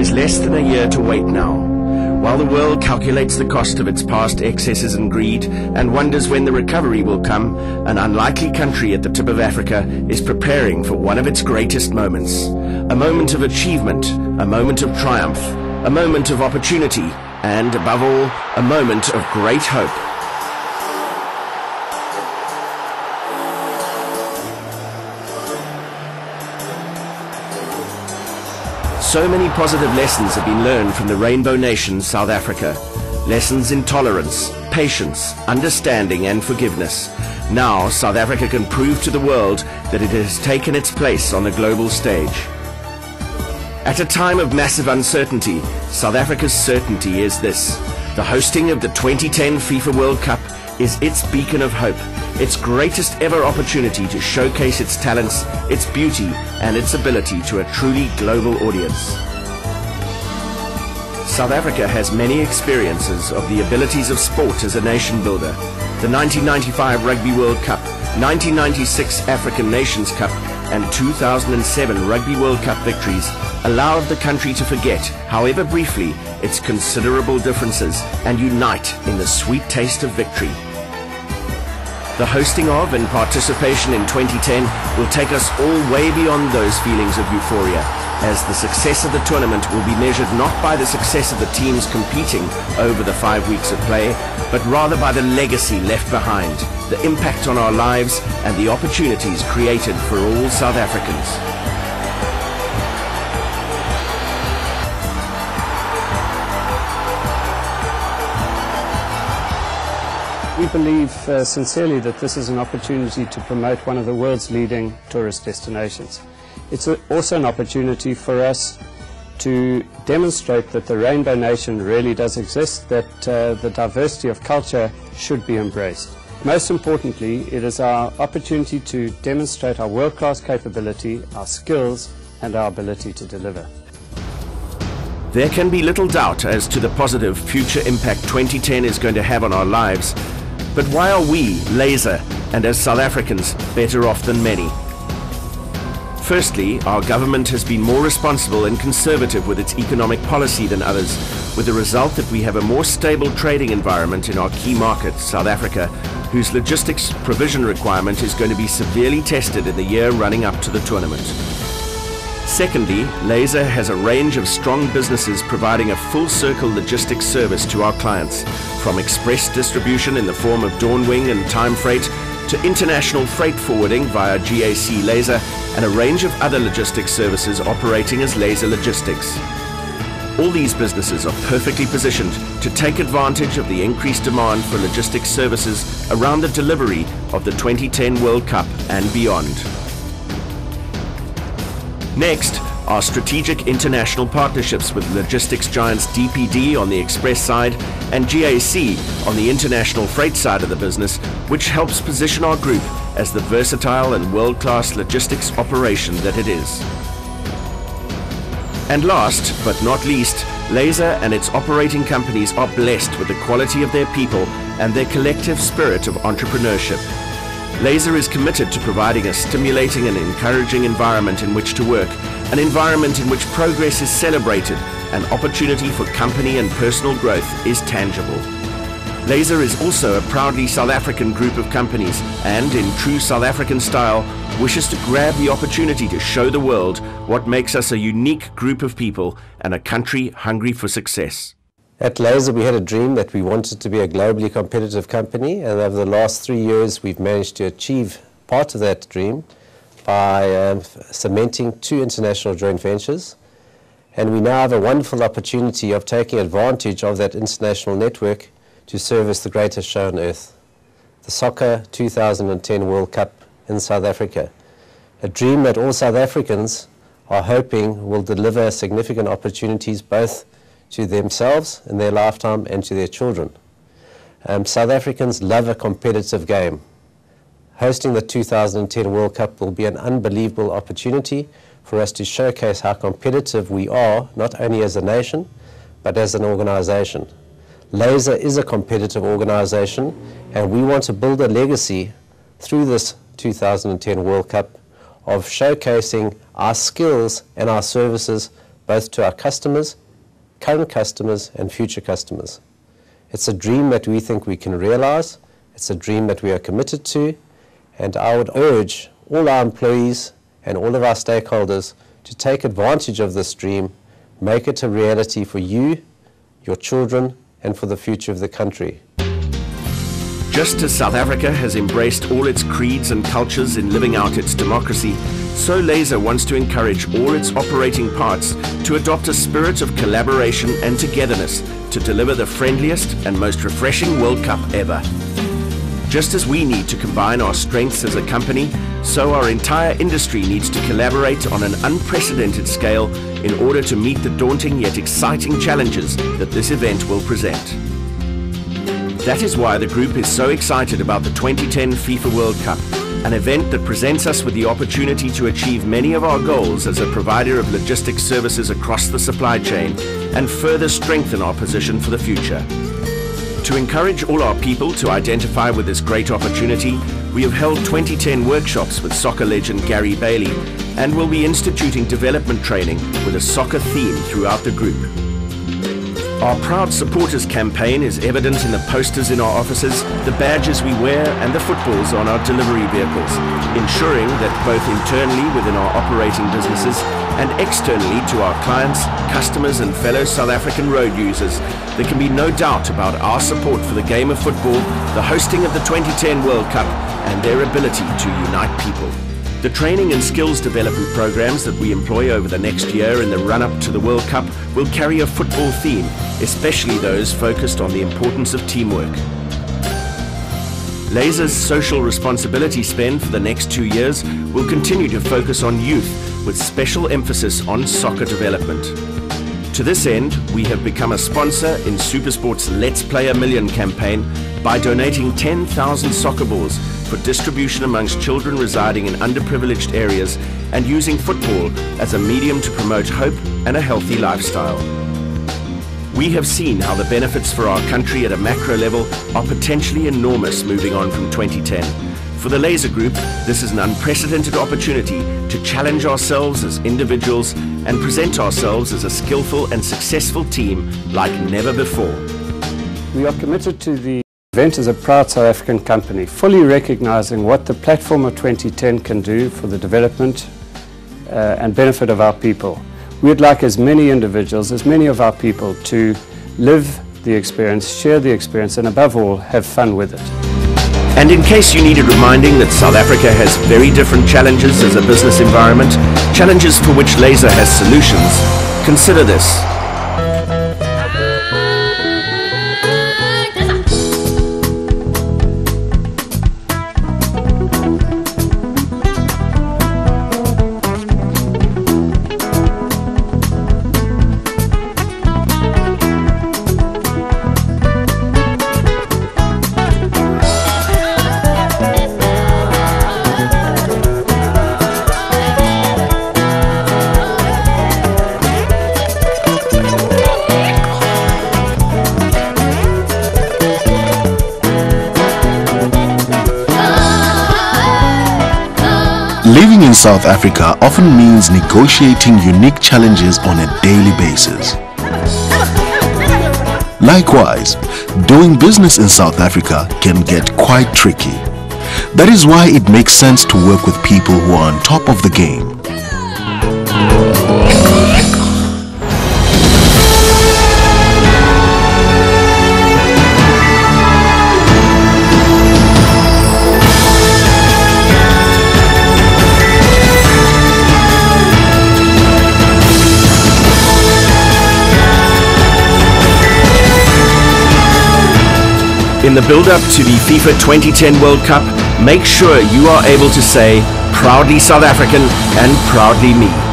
is less than a year to wait now. While the world calculates the cost of its past excesses and greed and wonders when the recovery will come, an unlikely country at the tip of Africa is preparing for one of its greatest moments. A moment of achievement, a moment of triumph, a moment of opportunity, and above all, a moment of great hope. So many positive lessons have been learned from the Rainbow Nation, South Africa. Lessons in tolerance, patience, understanding and forgiveness. Now South Africa can prove to the world that it has taken its place on the global stage. At a time of massive uncertainty, South Africa's certainty is this: the hosting of the 2010 FIFA World Cup is its beacon of hope, its greatest ever opportunity to showcase its talents, its beauty and its ability to a truly global audience. South Africa has many experiences of the abilities of sport as a nation builder. The 1995 Rugby World Cup, 1996 African Nations Cup and 2007 Rugby World Cup victories allowed the country to forget, however briefly, its considerable differences and unite in the sweet taste of victory. The hosting of and participation in 2010 will take us all way beyond those feelings of euphoria, as the success of the tournament will be measured not by the success of the teams competing over the 5 weeks of play, but rather by the legacy left behind, the impact on our lives and the opportunities created for all South Africans. We believe sincerely that this is an opportunity to promote one of the world's leading tourist destinations. It's also an opportunity for us to demonstrate that the Rainbow Nation really does exist, that the diversity of culture should be embraced. Most importantly, it is our opportunity to demonstrate our world-class capability, our skills and our ability to deliver. There can be little doubt as to the positive future impact 2010 is going to have on our lives. But why are we, Laser, and as South Africans, better off than many? Firstly, our government has been more responsible and conservative with its economic policy than others, with the result that we have a more stable trading environment in our key market, South Africa, whose logistics provision requirement is going to be severely tested in the year running up to the tournament. Secondly, Laser has a range of strong businesses providing a full-circle logistics service to our clients, from express distribution in the form of Dawnwing and Time Freight, to international freight forwarding via GAC Laser, and a range of other logistics services operating as Laser Logistics. All these businesses are perfectly positioned to take advantage of the increased demand for logistics services around the delivery of the 2010 World Cup and beyond. Next, our strategic international partnerships with logistics giants DPD on the express side and GAC on the international freight side of the business, which helps position our group as the versatile and world-class logistics operation that it is. And last but not least, Laser and its operating companies are blessed with the quality of their people and their collective spirit of entrepreneurship. Laser is committed to providing a stimulating and encouraging environment in which to work, an environment in which progress is celebrated and opportunity for company and personal growth is tangible. Laser is also a proudly South African group of companies and, in true South African style, wishes to grab the opportunity to show the world what makes us a unique group of people and a country hungry for success. At Laser, we had a dream that we wanted to be a globally competitive company, and over the last 3 years we've managed to achieve part of that dream by cementing 2 international joint ventures. And we now have a wonderful opportunity of taking advantage of that international network to service the greatest show on earth, the Soccer 2010 World Cup in South Africa. A dream that all South Africans are hoping will deliver significant opportunities both to themselves in their lifetime and to their children. South Africans love a competitive game. Hosting the 2010 World Cup will be an unbelievable opportunity for us to showcase how competitive we are, not only as a nation, but as an organization. Laser is a competitive organization, and we want to build a legacy through this 2010 World Cup of showcasing our skills and our services both to our customers, current customers and future customers. It's a dream that we think we can realize. It's a dream that we are committed to, and I would urge all our employees and all of our stakeholders to take advantage of this dream, make it a reality for you, your children, and for the future of the country. Just as South Africa has embraced all its creeds and cultures in living out its democracy, so Laser wants to encourage all its operating parts to adopt a spirit of collaboration and togetherness to deliver the friendliest and most refreshing World Cup ever. Just as we need to combine our strengths as a company, so our entire industry needs to collaborate on an unprecedented scale in order to meet the daunting yet exciting challenges that this event will present. That is why the group is so excited about the 2010 FIFA World Cup, an event that presents us with the opportunity to achieve many of our goals as a provider of logistics services across the supply chain and further strengthen our position for the future. To encourage all our people to identify with this great opportunity, we have held 2010 workshops with soccer legend Gary Bailey and will be instituting development training with a soccer theme throughout the group. Our Proud Supporters campaign is evident in the posters in our offices, the badges we wear and the footballs on our delivery vehicles, ensuring that both internally within our operating businesses and externally to our clients, customers and fellow South African road users, there can be no doubt about our support for the game of football, the hosting of the 2010 World Cup and their ability to unite people. The training and skills development programs that we employ over the next year in the run-up to the World Cup will carry a football theme, especially those focused on the importance of teamwork. Laser's social responsibility spend for the next 2 years will continue to focus on youth with special emphasis on soccer development. To this end, we have become a sponsor in SuperSport's Let's Play a Million campaign by donating 10,000 soccer balls for distribution amongst children residing in underprivileged areas and using football as a medium to promote hope and a healthy lifestyle. We have seen how the benefits for our country at a macro level are potentially enormous moving on from 2010. For the Laser Group, this is an unprecedented opportunity to challenge ourselves as individuals and present ourselves as a skillful and successful team like never before. We are committed to the event as a proud South African company, fully recognizing what the platform of 2010 can do for the development and benefit of our people. We'd like as many individuals, as many of our people to live the experience, share the experience and above all have fun with it. And in case you needed reminding that South Africa has very different challenges as a business environment, challenges for which Laser has solutions, consider this. Living in South Africa often means negotiating unique challenges on a daily basis. Likewise, doing business in South Africa can get quite tricky. That is why it makes sense to work with people who are on top of the game. In the build-up to the FIFA 2010 World Cup, make sure you are able to say, proudly South African and proudly me.